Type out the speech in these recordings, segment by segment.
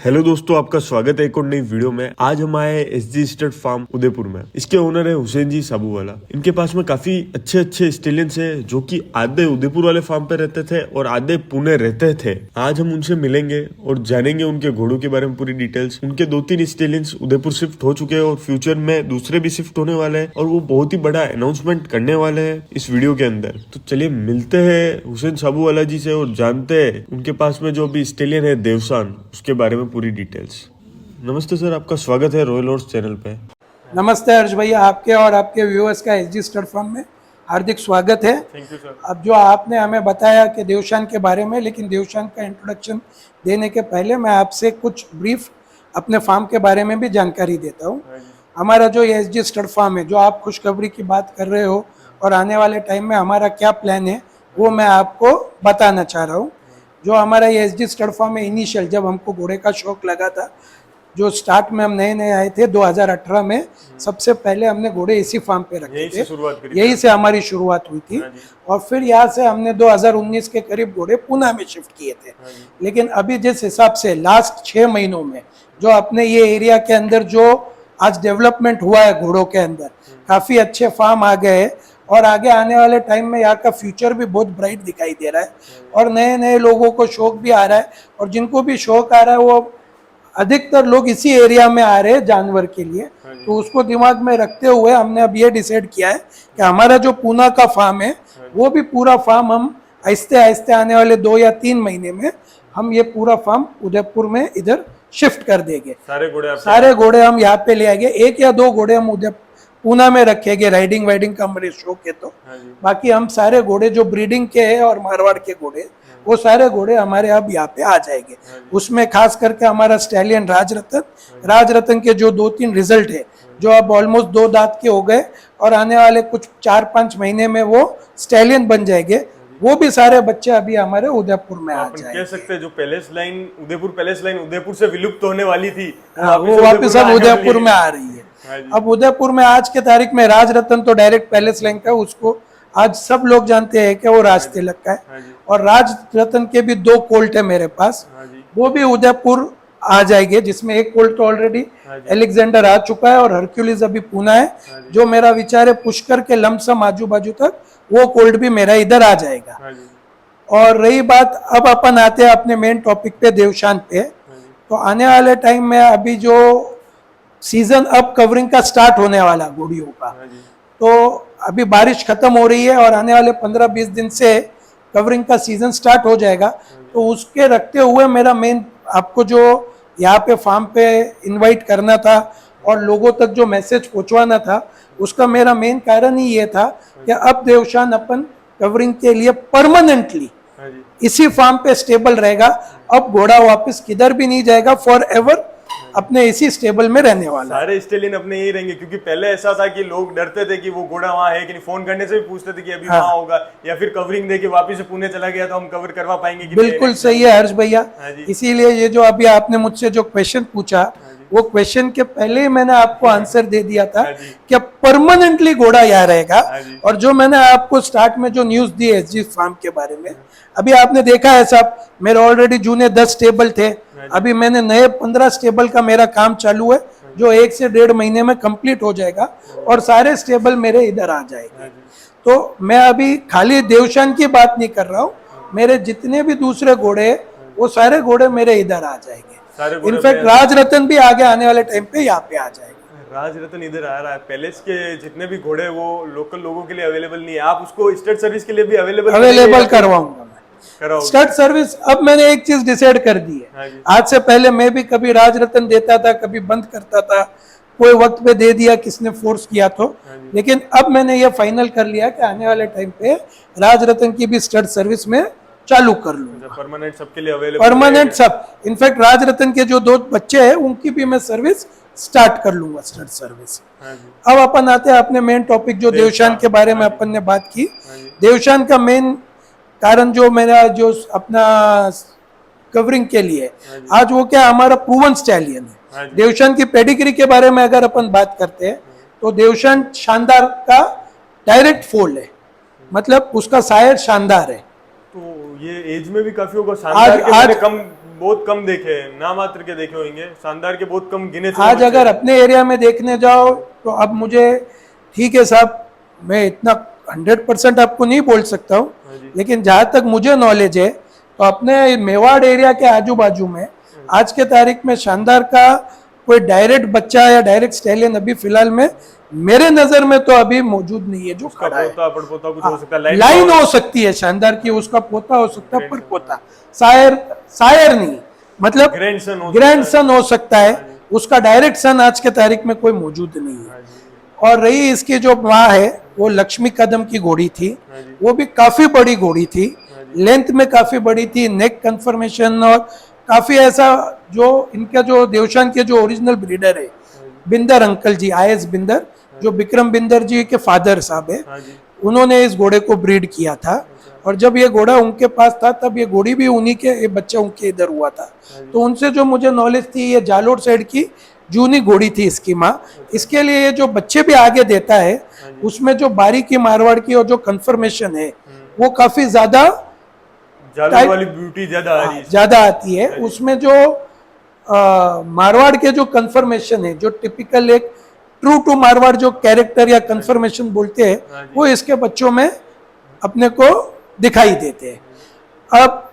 Hello दोस्तों, आपका स्वागत है एक और नई वीडियो में। आज हम आए एसजी स्टड फार्म उदयपुर में। इसके ओनर है हुसैन जी साबूवाला। इनके पास में काफी अच्छे अच्छे स्टेलियंस है जो कि आधे उदयपुर वाले फार्म पे रहते थे और आधे पुणे रहते थे। आज हम उनसे मिलेंगे और जानेंगे उनके घोड़ों के बारे में पूरी डिटेल्स। उनके 2-3 स्टेलियंस उदयपुर शिफ्ट हो चुके हैं और फ्यूचर में दूसरे भी शिफ्ट होने वाले हैं और वो बहुत ही बड़ा अनाउंसमेंट करने वाले हैं इस वीडियो के अंदर। तो चलिए मिलते हैं हुसैन साबूवाला जी से और जानते हैं उनके पास में जो भी स्टेलियन है देवसान, उसके बारे में पूरी डिटेल्स। नमस्ते सर, आपका स्वागत है रॉयल हॉर्स चैनल पे। नमस्ते हर्ष भैया, आपके और आपके व्यूअर्स का एसजी स्टड फार्म में हार्दिक स्वागत है। Thank you sir. अब जो आपने हमें बताया कि देवशान के बारे में, लेकिन देवशान का इंट्रोडक्शन देने के पहले मैं आपसे कुछ ब्रीफ अपने फार्म के बारे में भी जानकारी देता हूँ। हमारा जो एसजी स्टड फार्म है, जो आप खुशखबरी की बात कर रहे हो और आने वाले टाइम में हमारा क्या प्लान है वो मैं आपको बताना चाह रहा हूँ। जो हमारा ये एसजी स्टड फार्म है, इनिशियल जब हमको घोड़े का शौक लगा था, जो स्टार्ट में हम नए नए आए थे 2018 में, सबसे पहले हमने घोड़े इसी फार्म पे रखे थे। यही से हमारी शुरुआत हुई थी और फिर यहाँ से हमने 2019 के करीब घोड़े पुणे में शिफ्ट किए थे। लेकिन अभी जिस हिसाब से लास्ट 6 महीनों में जो अपने ये एरिया के अंदर जो आज डेवलपमेंट हुआ है घोड़ों के अंदर, काफ़ी अच्छे फार्म आ गए हैं और आगे आने वाले टाइम में यहाँ का फ्यूचर भी बहुत ब्राइट दिखाई दे रहा है और नए नए लोगों को शौक भी आ रहा है। और जिनको भी शौक आ रहा है वो अधिकतर लोग इसी एरिया में आ रहे हैं जानवर के लिए। तो उसको दिमाग में रखते हुए हमने अब ये डिसाइड किया है कि हमारा जो पूना का फार्म है वो भी पूरा फार्म हम आहिस्ते आहिस्ते आने वाले 2 या 3 महीने में हम ये पूरा फार्म उदयपुर में इधर शिफ्ट कर देंगे। सारे घोड़े हम यहाँ पे ले आएंगे। 1 या 2 घोड़े हम उदयपुर पूना में रखेंगे, राइडिंग वाइडिंग का हमारे शौक है तो। बाकी हम सारे घोड़े जो ब्रीडिंग के हैं और मारवाड़ के घोड़े, वो सारे घोड़े हमारे अब यहाँ पे आ जाएंगे। उसमें खास करके हमारा स्टैलियन राजरतन के जो 2-3 रिजल्ट है, जो अब ऑलमोस्ट 2 दांत के हो गए और आने वाले कुछ 4-5 महीने में वो स्टैलियन बन जाएंगे। वो भी सारे बच्चे अभी हमारे उदयपुर में आ जाएंगे। कह सकते हैं जो पैलेस लाइन उदयपुर से विलुप्त होने वाली थी, वो वापस अब उदयपुर में आ रही है। अब उदयपुर में आज के तारीख में राजरतन तो डायरेक्ट पैलेस लाइन का, उसको आज सब लोग जानते हैं कि वो राज तिलक का है। और राजरतन के भी 2 कोल्ट है मेरे पास, वो भी उदयपुर आ जाएंगे, जिसमें एक कोल्ट तो ऑलरेडी एलेक्जेंडर आ चुका है और हरक्यूलिस अभी पूना है। जो मेरा विचार है पुष्कर के लमसम आजू बाजू तक वो कोल्ट भी मेरा इधर आ जाएगा। और रही बात, अब अपन आते हैं अपने मेन टॉपिक पे, देवशान पे। तो आने वाले टाइम में अभी जो सीजन अब कवरिंग का स्टार्ट होने वाला घोड़ियों का, तो अभी बारिश खत्म हो रही है और आने वाले 15-20 दिन से कवरिंग का सीजन स्टार्ट हो जाएगा। तो उसके रखते हुए मेरा मेन आपको जो यहाँ पे फार्म पे इनवाइट करना था और लोगों तक जो मैसेज पहुँचवाना था, उसका मेरा मेन कारण ही ये था कि अब देवशान अपन कवरिंग के लिए परमानेंटली इसी फार्म पे स्टेबल रहेगा। अब घोड़ा वापस किधर भी नहीं जाएगा, फॉर एवर अपने इसी स्टेबल में रहने वाला। सारे स्टेलियन अपने यही रहेंगे, क्योंकि पहले ऐसा था कि लोग डरते थे कि वो घोड़ा वहाँ है कि नहीं, फोन करने से भी पूछते थे कि अभी वहाँ होगा, या फिर कवरिंग दे के वापस से पुणे चला गया तो हम कवर करवा पाएंगे कि बिल्कुल सही है हर्ष भैया। इसीलिए ये जो अभी आपने मुझसे जो क्वेश्चन पूछा, वो क्वेश्चन के पहले ही मैंने आपको आंसर दे दिया था कि परमानेंटली घोड़ा यहाँ रहेगा। और जो मैंने आपको स्टार्ट में जो न्यूज दी एसजी फार्म के बारे में, अभी आपने देखा है साहब, मेरे ऑलरेडी जूने 10 स्टेबल थे, अभी मैंने नए 15 स्टेबल का मेरा काम चालू है, जो 1 से 1.5 महीने में कंप्लीट हो जाएगा और सारे स्टेबल मेरे इधर आ जाएंगे। तो मैं अभी खाली देवशान की बात नहीं कर रहा हूँ, मेरे जितने भी दूसरे घोड़े वो सारे घोड़े मेरे इधर आ जाएंगे। इनफैक्ट राजरतन भी आगे आने वाले टाइम पे यहाँ पे आ जाएगा। राजरतन इधर आ रहा है। पैलेस के जितने भी घोड़े वो लोकल लोगों के लिए अवेलेबल नहीं है, आप उसको स्टेट सर्विस के लिए भी अवेलेबल करवाऊंगा मैं। स्टेट सर्विस अब मैंने एक चीज डिसाइड कर दी है। आज से पहले मैं भी कभी राजरतन देता था, कभी बंद करता था, कोई वक्त पे दे दिया, किसने फोर्स किया तो। लेकिन अब मैंने ये फाइनल कर लिया कि आने वाले टाइम पे राजरतन की भी स्टेट सर्विस में चालू कर लूंगा। परमानेंट सबके लिए अवेलेबल, परमानेंट सब। इनफैक्ट राजरतन के जो 2 बच्चे हैं उनकी भी मैं सर्विस स्टार्ट कर लूंगा, स्टार्ट सर्विस। अब अपन आते हैं अपने मेन टॉपिक, जो देवशान के बारे में अपन ने बात की। देवशान का मेन कारण जो मेरा जो अपना कवरिंग के लिए आज वो क्या, हमारा प्रूवन स्टैलियन है। देवशान की पेडिग्री के बारे में अगर अपन बात करते हैं तो देवशान शानदार का डायरेक्ट फोल है, मतलब उसका सायर शानदार है। तो ये एज में भी काफी होगा, शानदार के कम बहुत कम देखे हैं, ना मात्र के देखे होंगे, शानदार के बहुत कम गिने चुने आज बच्चे अगर हैं। अपने एरिया में देखने जाओ तो अब मुझे, ठीक है साहब, मैं इतना 100% आपको नहीं बोल सकता हूँ, हाँ जी, लेकिन जहाँ तक मुझे नॉलेज है तो अपने मेवाड़ एरिया के आजू बाजू में आज के तारीख में शानदार का कोई डायरेक्ट बच्चा या डायरेक्ट स्टैलियन अभी फिलहाल में मेरे नजर में तो अभी मौजूद नहीं है जो उसका खड़ा है। पोता पड़पोता कुछ हो सकता है, लाइन हो सकती है शानदार की, उसका पोता हो सकता है, पर पोता शायर शायर नहीं, मतलब ग्रैंडसन हो ग्रैंडसन हो सकता है, उसका डायरेक्ट सन आज के तारीख में कोई मौजूद नहीं है। हाँ जी, और रही इसकी जो माँ है वो लक्ष्मी कदम की घोड़ी थी, हाँ जी, वो भी काफी बड़ी घोड़ी थी, लेंथ में काफी बड़ी थी, नेक कन्फर्मेशन और काफी ऐसा, जो इनका जो देवशान के जो ओरिजिनल ब्रीडर है बिंदर अंकल जी, आईएस बिंदर, जो विक्रम बिंदर जी के फादर साहब है, हाँ जी, उन्होंने इस घोड़े को ब्रीड किया था। और जब ये घोड़ा उनके पास था तब ये घोड़ी भी उन्हीं के, ये बच्चा उनके इधर हुआ था। तो उनसे जो मुझे नॉलेज थी, ये जालोर साइड की जूनी घोड़ी थी इसकी माँ। इसके लिए ये जो बच्चे भी आगे देता है उसमें जो बारीकी मारवाड़ की और जो कन्फर्मेशन है वो काफी ज्यादा जादू वाली ब्यूटी ज्यादा आ रही है। ज्यादा आती है। उसमें जो मारवाड़ के जो कन्फर्मेशन है, जो टिपिकल एक ट्रू टू मारवाड़ जो कैरेक्टर या कन्फर्मेशन बोलते हैं, वो इसके बच्चों में अपने को दिखाई देते हैं। अब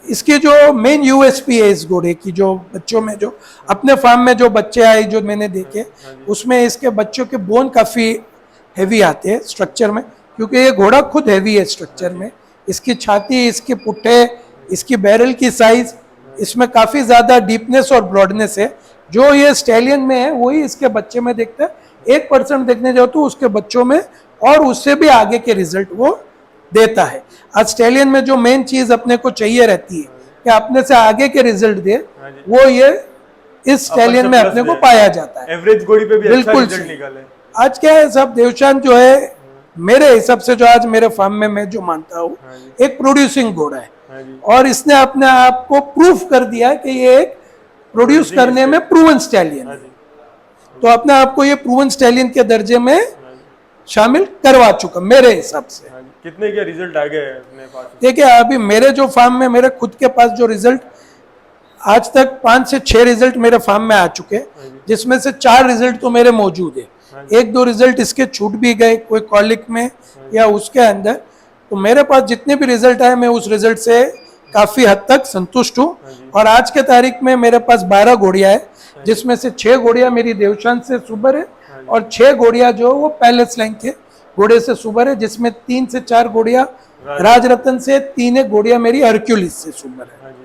इसकी जो मेन यूएसपी है इस घोड़े की, जो बच्चों में, जो अपने फार्म में जो बच्चे आए जो मैंने देखे, उसमें इसके बच्चों के बोन काफी हैवी आते हैं स्ट्रक्चर में, क्योंकि ये घोड़ा खुद हैवी है स्ट्रक्चर में। इसकी छाती, इसके पुट्ठे, इसकी बैरल की साइज, इसमें काफी ज्यादा डीपनेस और ब्रॉडनेस है। जो ये स्टैलियन में है वही इसके बच्चे में देखते हैं। 1% देखने जाओ तो उसके बच्चों में और उससे भी आगे के रिजल्ट वो देता है। आज स्टैलियन में जो मेन चीज अपने को चाहिए रहती है कि अपने से आगे के रिजल्ट दे, वो ये इस स्टैलियन में अपने को पाया जाता है। एवरेज घोड़ी पे भी अच्छा बिल्कुल रिजल्ट सही। निकाले। आज क्या है सब, देवशान जो है मेरे हिसाब से, जो आज मेरे फार्म में मैं जो मानता हूँ, एक प्रोड्यूसिंग घोड़ा है। हाँ जी, और इसने अपने आप को प्रूफ कर दिया कि ये एक प्रोड्यूस करने में प्रूवन स्टैलियन हाँ है। जी, तो अपने आप को ये प्रूवन स्टैलियन के दर्जे में शामिल करवा चुका मेरे हिसाब से। हाँ जी। कितने के रिजल्ट आ गए हैं अपने पास? देखिए अभी मेरे जो फार्म में, मेरे खुद के पास जो रिजल्ट आज तक 5 से 6 रिजल्ट मेरे फार्म में आ चुके हैं, जिसमें से 4 रिजल्ट तो मेरे मौजूद है। 1-2 रिजल्ट इसके छूट भी गए, कोई कॉलिक में या उसके अंदर। तो मेरे पास जितने भी रिजल्ट आए, मैं उस रिजल्ट से काफी हद तक संतुष्ट हूँ। और आज के तारीख में मेरे पास 12 घोड़ियां है, जिसमें से 6 घोड़ियां मेरी देवशान से सुबर है और 6 घोड़ियां जो वो पैलेस लाइन के घोड़े से सुबर है, जिसमें 3 से 4 घोड़ियां राजरत्न से, 3 एक घोड़ियां मेरी हरक्यूलिस से सुबर है। हाँ जी,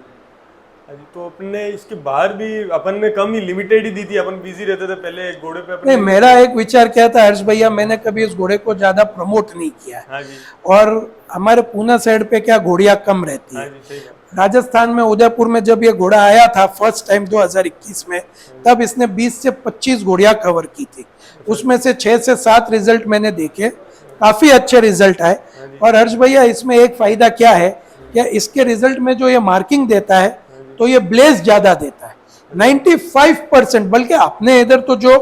हाँ जी। तो अपने इसके बाहर भी अपन ने कम ही लिमिटेड ही दी थी, अपन बिजी रहते थे पहले घोड़े पे अपने। नहीं, मेरा एक विचार क्या था हर्ष भैया, मैंने कभी इस घोड़े को ज्यादा प्रमोट नहीं किया है। हाँ जी, और हमारे पूना साइड पे क्या घोड़ियां कम रहती हाँ है। जी, सही बात। राजस्थान में उदयपुर में जब ये घोड़ा आया था फर्स्ट टाइम 2021 में, तब इसने 20 से 25 घोड़ियां कवर की थी। उसमें से 6 से 7 रिजल्ट मैंने देखे, काफी अच्छे रिजल्ट आए। और हर्ष भैया इसमें एक फायदा क्या है कि इसके रिजल्ट में जो ये मार्किंग देता है, तो ये ब्लेज ज्यादा देता है 95%। बल्कि अपने इधर तो जो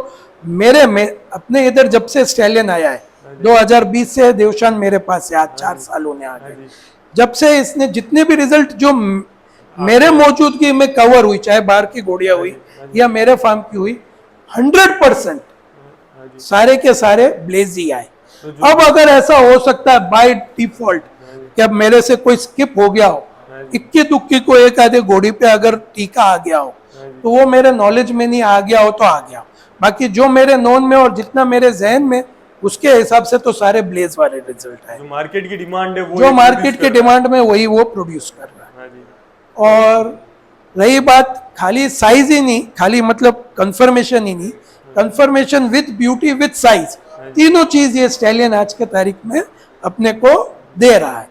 मेरे में अपने इधर जब से स्टैलियन आया है 2020 से देवशान मेरे पास है, आज 4 साल होने आ गए। जब से इसने जितने भी रिजल्ट जो मेरे मौजूदगी में कवर हुई, चाहे बाहर की घोड़ियां हुई या मेरे फार्म की हुई, 100% सारे के सारे ब्लेज ही आए। अब अगर ऐसा हो सकता है बाय डिफॉल्ट कि अब मेरे से कोई स्किप हो गया हो, इक्की दुक्की को एक आधे घोड़ी पे अगर टीका आ गया हो, तो वो मेरे नॉलेज में नहीं आ गया हो तो आ गया हो। बाकी जो मेरे नॉन में और जितना मेरे जहन में, उसके हिसाब से तो सारे ब्लेज वाले रिजल्ट आए। जो मार्केट की डिमांड है वो जो मार्केट के डिमांड में वही वो प्रोड्यूस कर रहा है। हाँ जी, और रही बात खाली साइज ही नहीं, खाली मतलब कंफर्मेशन ही नहीं, confirmation with beauty with size, तीनों चीज ये स्टैलियन आज के तारीख में अपने को दे रहा है।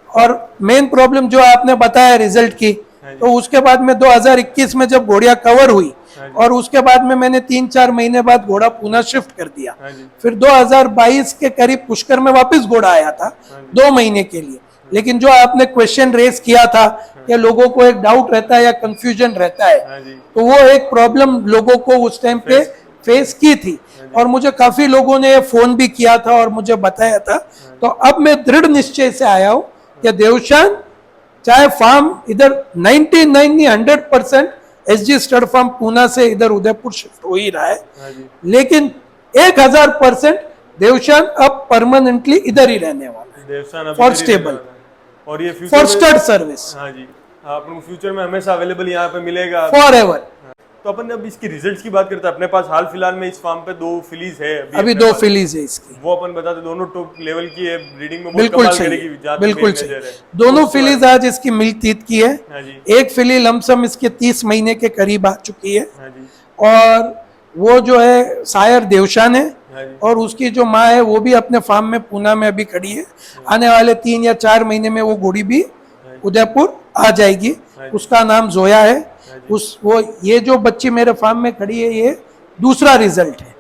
और मेन प्रॉब्लम जो आपने बताया रिजल्ट की, तो उसके बाद में 2021 में जब घोड़ियां कवर हुई और उसके बाद में मैंने 3-4 महीने बाद घोड़ा पुनः शिफ्ट कर दिया। फिर 2022 के करीब पुष्कर में वापस घोड़ा आया था 2 महीने के लिए। लेकिन जो आपने क्वेश्चन रेस किया था कि लोगों को एक डाउट रहता है या कंफ्यूजन रहता है, तो वो एक प्रॉब्लम लोगों को उस टाइम पे फेस की थी। और मुझे काफी लोगों ने फोन भी किया था और मुझे बताया था। तो अब मैं दृढ़ निश्चय से आया हूं कि देवशान चाहे फार्म इधर 99 नहीं 100% एसजी स्टड फार्म पूना से इधर उदयपुर शिफ्ट हो ही रहा है, हाँ जी, लेकिन 1000% देवशान अब परमानेंटली इधर ही रहने वाला है देवसान अभी फॉर इधर ही स्टेबल, रहने वाला है। और ये फॉर फ्यूचर में, स्टड सर्विस, हाँ जी, आपको फ्यूचर में हमेशा अवेलेबल यहाँ पे मिलेगा। For ever. तो अपन अब इसकी रिजल्ट्स की बात करते हैं। अपने पास हाल फिलहाल में इस फार्म पे 2 फिलीज है अभी अपने 2 पास। फिलीज है इसकी, वो अपन बताते दोनों टॉप लेवल की है, ब्रीडिंग में बहुत बिल्कुल कमाल सही करेगी, है, जहाँ तक बिल्कुल मेरी सही। नजर है। दोनों उसके फिलीज आज इसकी मिल्क टीथ की है। हाँ जी, एक फिली लमसम इसके 30 महीने के करीब आ चुकी है, हाँ जी, और वो जो है सायर देवशान है, हाँ जी, और उसकी जो माँ है वो भी अपने फार्म में पूना में अभी खड़ी है। आने वाले 3 या 4 महीने में वो घोड़ी भी उदयपुर आ जाएगी, उसका नाम जोया है। उस वो ये जो बच्ची मेरे फार्म में खड़ी है ये दूसरा रिजल्ट है।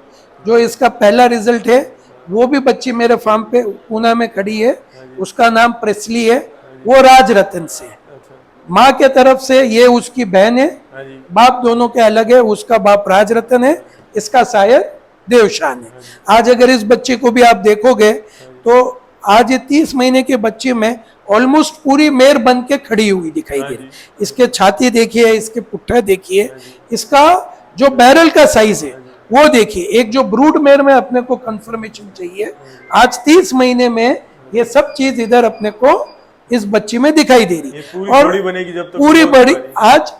जो इसका पहला रिजल्ट है वो भी बच्ची मेरे फार्म पे पूना में खड़ी है, उसका नाम प्रेस्ली है, वो राज रतन से है। अच्छा, माँ के तरफ से ये उसकी बहन है, हाँ जी, बाप दोनों के अलग है, उसका बाप राजरतन है, इसका शायर देवशान है। आज अगर इस बच्चे को भी आप देखोगे तो आज ये 30 महीने के बच्चे में ऑलमोस्ट पूरी मेर बन के खड़ी हुई दिखाई दे रही। इसके छाती देखिए, इसके पुट्ठा देखिए, इसका जो बैरल का साइज है वो देखिए। एक जो ब्रूड मेर में अपने को कंफर्मेशन चाहिए, आज 30 महीने में ये सब चीज इधर अपने को इस बच्ची में दिखाई दे रही। ये पूरी और घोड़ी बनेगी जब तक पूरी पूरी बड़ी बनेगी। आज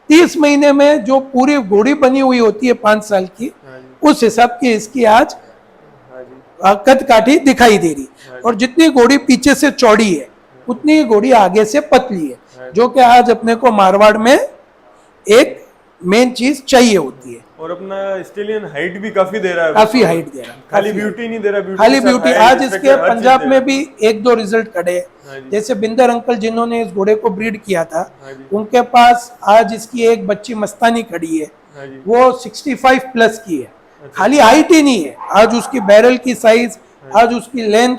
30 महीने में जो पूरी घोड़ी बनी हुई होती है 5 साल की, हाँ जी, उस हिसाब की इसकी आज हाँ जी, कद काठी दिखाई दे रही। और जितनी घोड़ी पीछे से चौड़ी है उतनी ही घोड़ी आगे से पतली है, जो कि आज अपने को मारवाड़ में एक मेन चीज चाहिए होती है। और अपना स्टेलियन हाइट भी काफी दे रहा है, काफी हाइट दे रहा है, खाली काफी ब्यूटी नहीं दे रहा, ब्यूटी खाली के साथ ब्यूटी। height, आज structure, इसके हर चीज पंजाब दे में रहा भी 1-2 रिजल्ट खड़े हाँ जी, जैसे बिंदर अंकल जिन्होंने इस घोड़े को ब्रीड किया था, हाँ जी, उनके पास आज इसकी एक बच्ची मस्तानी खड़ी है, हाँ जी, वो 65 प्लस की है। खाली हाइट ही नहीं है, आज उसकी बैरल की साइज, आज उसकी लेंथ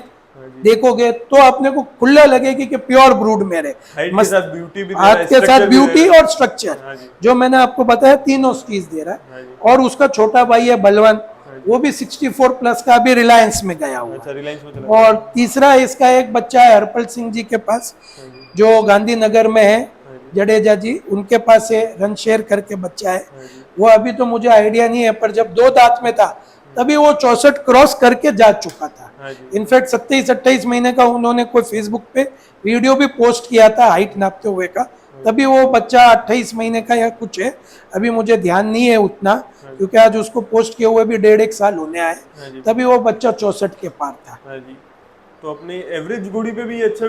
देखोगे तो अपने को खुला लगेगी कि प्योर ब्रूड मेरे हाइट के साथ ब्यूटी भी दे रहा हाथ है, के साथ structure भी दे ब्यूटी रहा है। और स्ट्रक्चर, हाँ जी, जो मैंने आपको बताया तीनों चीज दे रहा हाँ है। जी, और उसका छोटा भाई है बलवन, वो भी 64 प्लस का भी रिलायंस में गया हुआ अच्छा, है। रिलायंस में चला और तीसरा इसका एक बच्चा है हरपल सिंह जी के पास, हाँ जी, जो गांधीनगर में है, हाँ जी, जडेजा जी उनके पास है, रणशेर करके बच्चा है। हाँ जी, वो अभी तो मुझे आइडिया नहीं है, पर जब 2 दांत में था तभी वो 64 क्रॉस करके जा चुका था। हाँ जी, इनफैक्ट 27-28 महीने का उन्होंने कोई फेसबुक पे वीडियो भी पोस्ट किया था हाइट नापते हुए का, तभी वो बच्चा 28 महीने का या कुछ है, अभी मुझे ध्यान नहीं है उतना, क्योंकि आज उसको पोस्ट किए हुए भी 1.5-1 साल होने आए, हाँ जी, तभी वो बच्चा 64 के पार था। हाँ जी। तो अपनी एवरेज घोड़ी पे भी अच्छा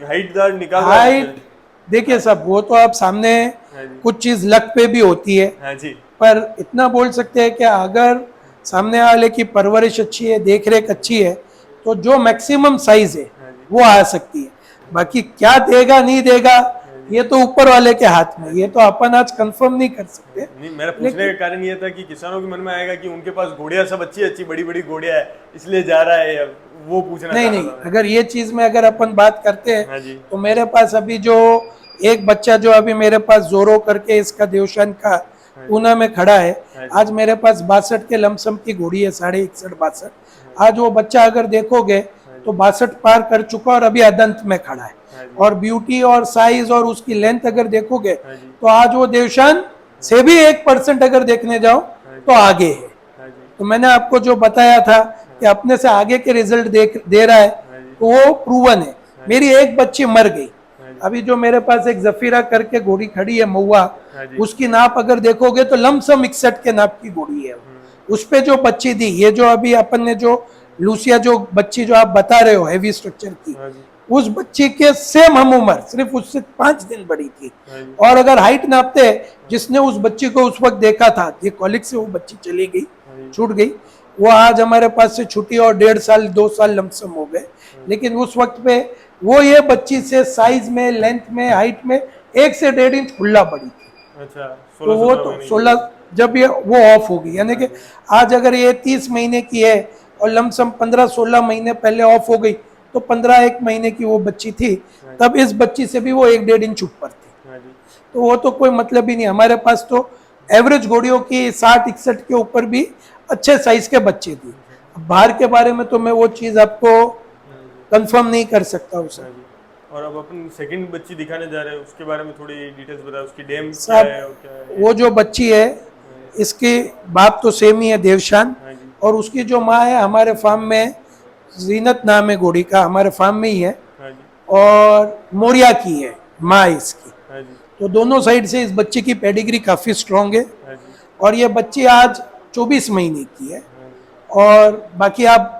हाइटदार निकाल रहा है। हाइट देखिए सब, वो तो आप सामने हाँ जी, कुछ चीज लक पे भी होती है, हाँ जी, पर इतना बोल सकते हैं कि अगर सामने वाले की परवरिश अच्छी है, देख रेख अच्छी है, तो जो मैक्सिमम साइज है हाँ जी, वो आ सकती है। बाकी क्या देगा नहीं देगा ये तो ऊपर वाले के हाथ में, ये तो अपन आज कंफर्म नहीं कर सकते। नहीं, मेरा पूछने का कारण ये था कि किसानों के मन में आएगा कि उनके पास घोड़ियां सब अच्छी अच्छी बड़ी बड़ी घोड़ियां है, इसलिए जा रहा है, वो पूछना नहीं चाह नहीं, रहा था मैं। अगर ये चीज में अगर अपन बात करते हैं हाँ जी, तो मेरे पास अभी जो एक बच्चा जो अभी मेरे पास जोरो करके इसका देवशान का पूना में खड़ा है, आज मेरे पास 62 के लमसम की घोड़ी है, 61-62। आज वो बच्चा अगर देखोगे तो 62 पार कर चुका और अभी अदंत में खड़ा है। और ब्यूटी और साइज और उसकी लेंथ अगर देखोगे हाँ जी, तो आज वो देवशान से भी 1% अगर देखने जाओ तो आगे है। हाँ जी, तो मैंने आपको जो बताया था कि अपने से आगे के रिजल्ट दे रहा है, तो वो प्रूवन है। मेरी एक बच्ची मर गई, अभी जो मेरे पास एक जफीरा करके घोड़ी खड़ी है महुआ, हाँ जी, उसकी नाप अगर देखोगे तो लमसम 61 के नाप की घोड़ी है। उस पे जो बच्ची दी, ये जो अभी अपन ने जो लूसिया जो बच्ची जो आप बता रहे हो हैवी स्ट्रक्चर की, हाँ जी, उस बच्ची के सेम हम उम्र, सिर्फ उससे 5 दिन बड़ी थी। हाँ जी, और अगर हाइट नापते, जिसने उस बच्ची को उस वक्त देखा था, ये कॉलेज से वो बच्ची चली गई, हाँ जी, छूट गई, वो आज हमारे पास से छुट्टी और 1.5 साल 2 साल लमसम हो गए। लेकिन उस वक्त पे वो ये बच्ची से साइज में, लेंथ में, हाइट में 1 से 1.5 इंच खुला बड़ी थी। अच्छा, तो वो तो 16 जब ये वो ऑफ होगी, यानी कि आज अगर ये 30 महीने की है और लमसम 15-16 महीने पहले ऑफ हो गई, तो 15-1 महीने की वो बच्ची थी, तब इस बच्ची से भी वो 1-1.5 इंच ऊपर थी। हाँ जी, तो वो तो कोई मतलब ही नहीं। हमारे पास तो एवरेज घोड़ियों की 60-61 के ऊपर भी अच्छे साइज के बच्चे थी। बाहर के बारे में तो मैं वो चीज आपको कंफर्म नहीं कर सकता हूँ हाँ सर। जी। और अब अपन सेकंड बच्ची दिखाने जा रहे हैं, उसके बारे में थोड़ी डिटेल्स बताओ, उसकी डेम क्या साहब, है और क्या है। वो जो बच्ची है इसके बाप तो सेम ही है, देवशान, हाँ जी। और उसकी जो माँ है हमारे फार्म में जीनत नाम है घोड़ी का, हमारे फार्म में ही है, हाँ जी। और मोरिया की है माँ इसकी। हाँ जी। तो दोनों साइड से इस बच्चे की पेडिग्री काफ़ी स्ट्रांग है, हाँ जी। और ये बच्ची आज 24 महीने की है। हाँ जी। और बाकी आप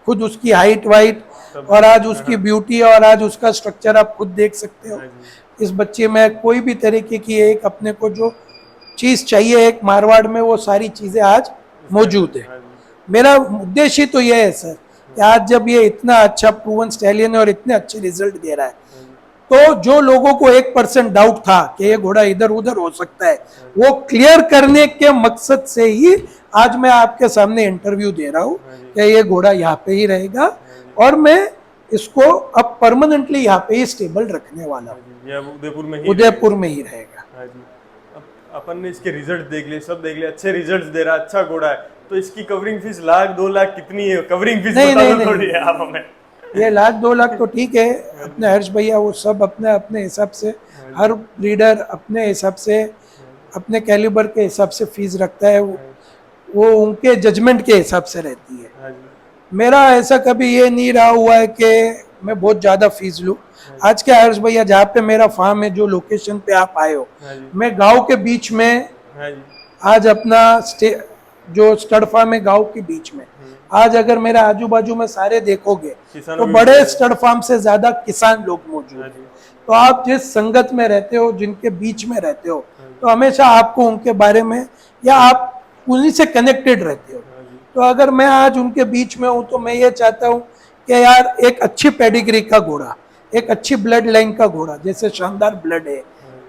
खुद उसकी हाइट वाइट सब और आज हाँ, उसकी हाँ। ब्यूटी और आज उसका स्ट्रक्चर आप खुद देख सकते हो। हाँ जी। इस बच्चे में कोई भी तरीके की एक अपने को जो चीज़ चाहिए एक मारवाड़ में, वो सारी चीज़ें आज मौजूद है। हाँ जी। मेरा उद्देश्य तो यह है सर कि आज जब ये इतना अच्छा प्रूवन स्टैलियन है और इतने अच्छे रिजल्ट दे रहा है, हाँ जी। तो जो लोगों को 1% डाउट था कि ये घोड़ा इधर उधर हो सकता है, वो क्लियर करने के मकसद से ही आज मैं आपके सामने इंटरव्यू दे रहा हूँ हाँ जी। कि ये घोड़ा यहाँ पे ही रहेगा, और मैं इसको अब परमानेंटली यहाँ पे ही स्टेबल रखने वाला हाँ हूँ। जी। ये अब उदयपुर में ही उदयपुर में ही रहेगा। हाँ जी। अब अपन ने इसके रिजल्ट देख लिए, सब देख लिए, अच्छे रिजल्ट्स दे रहा है, अच्छा घोड़ा है, तो इसकी कवरिंग फीस 1,00,000-2,00,000 कितनी है? कवरिंग फीस नहीं बता नहीं दो नहीं, थोड़ी आप हमें। ये 1,00,000-2,00,000 तो ठीक है, अपने हर्ष भैया वो सब अपने अपने हिसाब से, हर ब्रीडर अपने हिसाब से, अपने कैलिबर के हिसाब से फीस रखता है, वो उनके जजमेंट के हिसाब से रहती है। हाँ जी। मेरा ऐसा कभी ये नहीं रहा हुआ है कि मैं बहुत ज़्यादा फीस लूँ। आज के हर्ष भैया जहाँ पे मेरा फार्म है, जो लोकेशन पे आप आए हो, हाँ जी। मैं गांव के बीच में हाँ जी। आज अपना जो स्टड फार्म है गांव के बीच में, आज अगर मेरे आजू बाजू में सारे देखोगे किसानों तो की बड़े भी- स्टड फार्म से ज्यादा किसान लोग मौजूद हाँ हैं। जी। तो आप जिस संगत में रहते हो, जिनके बीच में रहते हो, तो हमेशा आपको उनके बारे में, या आप उन्हीं से कनेक्टेड रहते हो। हाँ जी। तो अगर मैं आज उनके बीच में हूँ तो मैं ये चाहता हूँ कि यार एक अच्छी पेडिग्री का घोड़ा, एक अच्छी ब्लड लाइन का घोड़ा, जैसे शानदार ब्लड है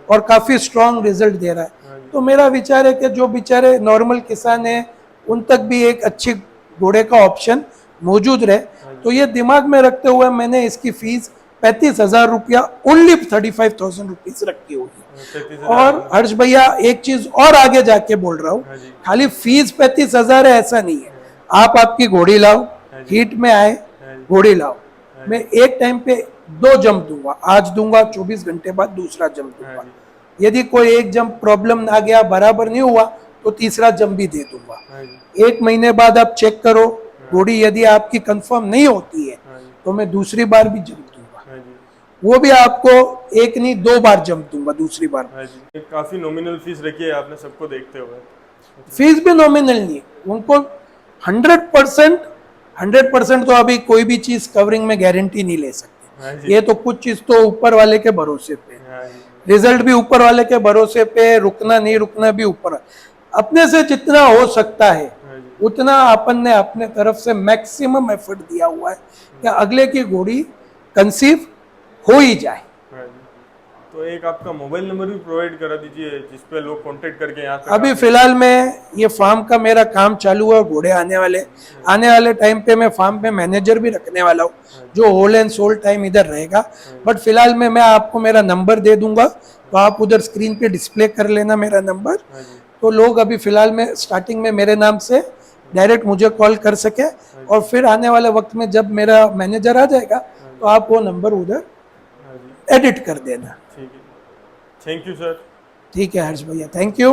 और काफ़ी स्ट्रांग रिजल्ट दे रहा है, तो मेरा विचार है कि जो बेचारे नॉर्मल किसान हैं उन तक भी एक अच्छी घोड़े का ऑप्शन मौजूद रहे। तो ये दिमाग में रखते हुए मैंने इसकी फीस 35,000 रुपया, ओनली 35,000 रुपीज रखी हुई है। 35,000 और हर्ष भैया एक चीज और आगे जाके बोल रहा हूँ, हाँ जी। खाली फीस 35,000 है ऐसा नहीं है। आप आपकी घोड़ी लाओ, हाँ जी। हीट में आए, हाँ जी। घोड़ी लाओ, मैं एक टाइम पे 2 जंप दूंगा, आज दूंगा, 24 घंटे बाद दूसरा जंप हाँ दूंगा। जी। यदि कोई एक जंप प्रॉब्लम आ गया, बराबर नहीं हुआ, तो तीसरा जंप भी दे दूंगा। हाँ जी। 1 महीने बाद आप चेक करो, घोड़ी यदि आपकी कंफर्म नहीं होती है हाँ जी। तो मैं दूसरी बार भी जंप दूंगा, हाँ जी। वो भी आपको 1 नहीं 2 बार जंप दूंगा दूसरी बार। हाँ जी। काफी नॉमिनल फीस रखी है आपने सबको देखते हुए। फीस भी नॉमिनल नहीं, उनको 100%, 100% तो अभी कोई भी चीज कवरिंग में गारंटी नहीं ले सकते। हाँ जी। ये तो कुछ चीज तो ऊपर वाले के भरोसे पे, हाँ जी। रिजल्ट भी ऊपर वाले के भरोसे पे, रुकना नहीं रुकना भी ऊपर। अपने से जितना हो सकता है हाँ जी। उतना अपन ने अपने तरफ से मैक्सिमम एफर्ट दिया हुआ है कि अगले की घोड़ी कंसीव हो ही जाए। हाँ जी। तो एक आपका मोबाइल नंबर भी प्रोवाइड करा दीजिए जिस पे लोग कांटेक्ट करके यहाँ तक अभी फिलहाल में ये फार्म का मेरा काम चालू है, घोड़े आने वाले टाइम पे मैं फार्म पे मैनेजर भी रखने वाला हूँ, जो होल एंड सोल टाइम इधर रहेगा। बट फिलहाल में मैं आपको मेरा नंबर दे दूंगा, तो आप उधर स्क्रीन पे डिस्प्ले कर लेना मेरा नंबर। हाँ जी। तो लोग अभी फिलहाल में स्टार्टिंग में मेरे नाम से डायरेक्ट मुझे कॉल कर सके, और फिर आने वाले वक्त में जब मेरा मैनेजर आ जाएगा तो आप वो नंबर उधर हाँ जी। एडिट कर देना। ठीक है। Thank you sir. ठीक है हर्ष भैया, थैंक यू।